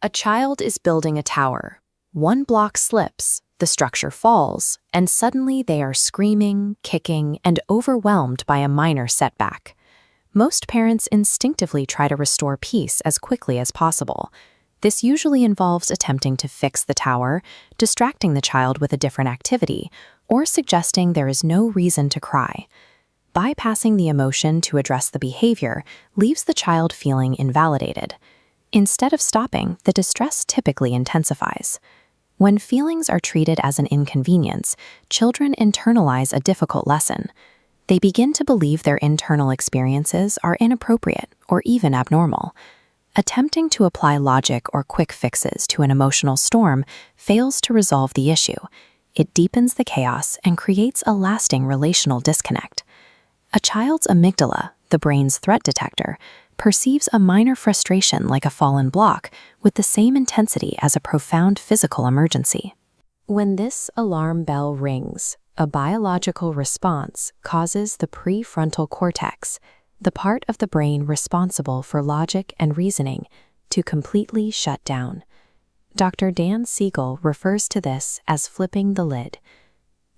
A child is building a tower. One block slips, the structure falls, and suddenly they are screaming, kicking, and overwhelmed by a minor setback. Most parents instinctively try to restore peace as quickly as possible. This usually involves attempting to fix the tower, distracting the child with a different activity, or suggesting there is no reason to cry. Bypassing the emotion to address the behavior leaves the child feeling invalidated. Instead of stopping, the distress typically intensifies. When feelings are treated as an inconvenience, children internalize a difficult lesson. They begin to believe their internal experiences are inappropriate or even abnormal. Attempting to apply logic or quick fixes to an emotional storm fails to resolve the issue. It deepens the chaos and creates a lasting relational disconnect. A child's amygdala, the brain's threat detector, perceives a minor frustration like a fallen block with the same intensity as a profound physical emergency. When this alarm bell rings, a biological response causes the prefrontal cortex, the part of the brain responsible for logic and reasoning, to completely shut down. Dr. Dan Siegel refers to this as flipping the lid.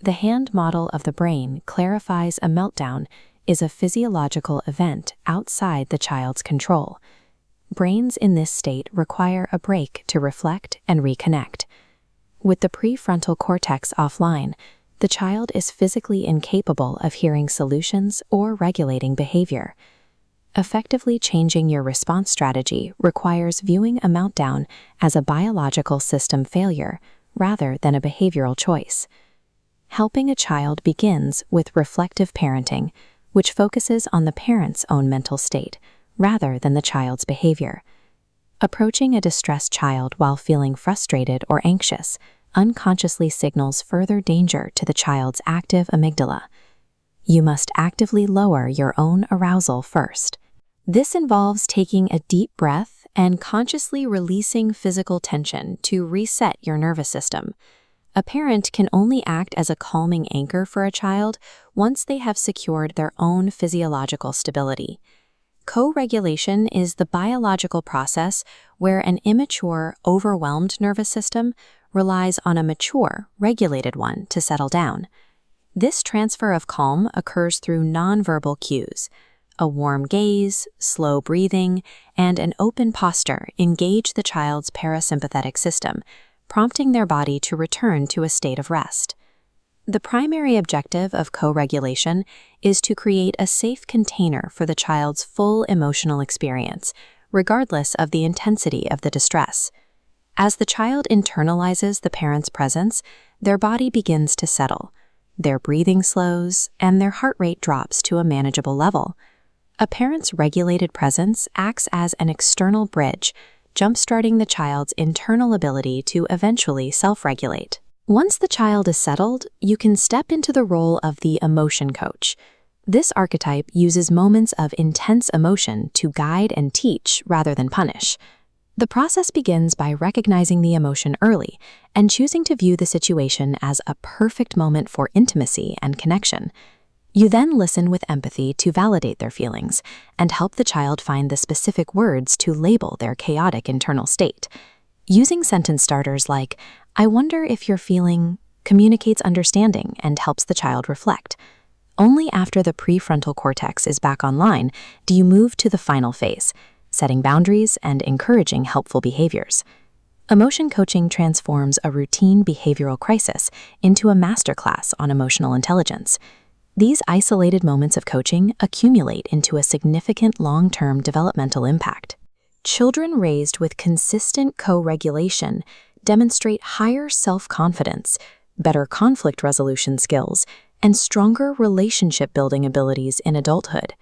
The hand model of the brain clarifies a meltdown is a physiological event outside the child's control. Brains in this state require a break to reflect and reconnect. With the prefrontal cortex offline, the child is physically incapable of hearing solutions or regulating behavior. Effectively changing your response strategy requires viewing a meltdown as a biological system failure rather than a behavioral choice. Helping a child begins with reflective parenting, which focuses on the parent's own mental state rather than the child's behavior. Approaching a distressed child while feeling frustrated or anxious unconsciously signals further danger to the child's active amygdala. You must actively lower your own arousal first. This involves taking a deep breath and consciously releasing physical tension to reset your nervous system. A parent can only act as a calming anchor for a child once they have secured their own physiological stability. Co-regulation is the biological process where an immature, overwhelmed nervous system relies on a mature, regulated one to settle down. This transfer of calm occurs through nonverbal cues. A warm gaze, slow breathing, and an open posture engage the child's parasympathetic system, prompting their body to return to a state of rest. The primary objective of co-regulation is to create a safe container for the child's full emotional experience, regardless of the intensity of the distress. As the child internalizes the parent's presence, their body begins to settle. Their breathing slows, and their heart rate drops to a manageable level. A parent's regulated presence acts as an external bridge, jump-starting the child's internal ability to eventually self-regulate. Once the child is settled, you can step into the role of the emotion coach. This archetype uses moments of intense emotion to guide and teach rather than punish. The process begins by recognizing the emotion early and choosing to view the situation as a perfect moment for intimacy and connection. You then listen with empathy to validate their feelings and help the child find the specific words to label their chaotic internal state. Using sentence starters like, "I wonder if you're feeling," communicates understanding and helps the child reflect. Only after the prefrontal cortex is back online do you move to the final phase, setting boundaries and encouraging helpful behaviors. Emotion coaching transforms a routine behavioral crisis into a masterclass on emotional intelligence. These isolated moments of coaching accumulate into a significant long-term developmental impact. Children raised with consistent co-regulation demonstrate higher self-confidence, better conflict resolution skills, and stronger relationship-building abilities in adulthood.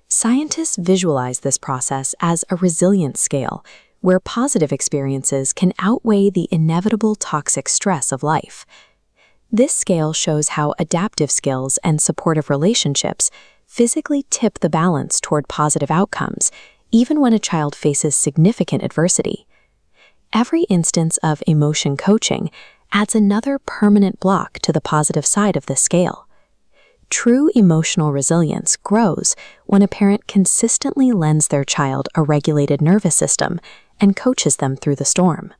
Scientists visualize this process as a resilience scale, where positive experiences can outweigh the inevitable toxic stress of life. This scale shows how adaptive skills and supportive relationships physically tip the balance toward positive outcomes, even when a child faces significant adversity. Every instance of emotion coaching adds another permanent block to the positive side of this scale. True emotional resilience grows when a parent consistently lends their child a regulated nervous system and coaches them through the storm.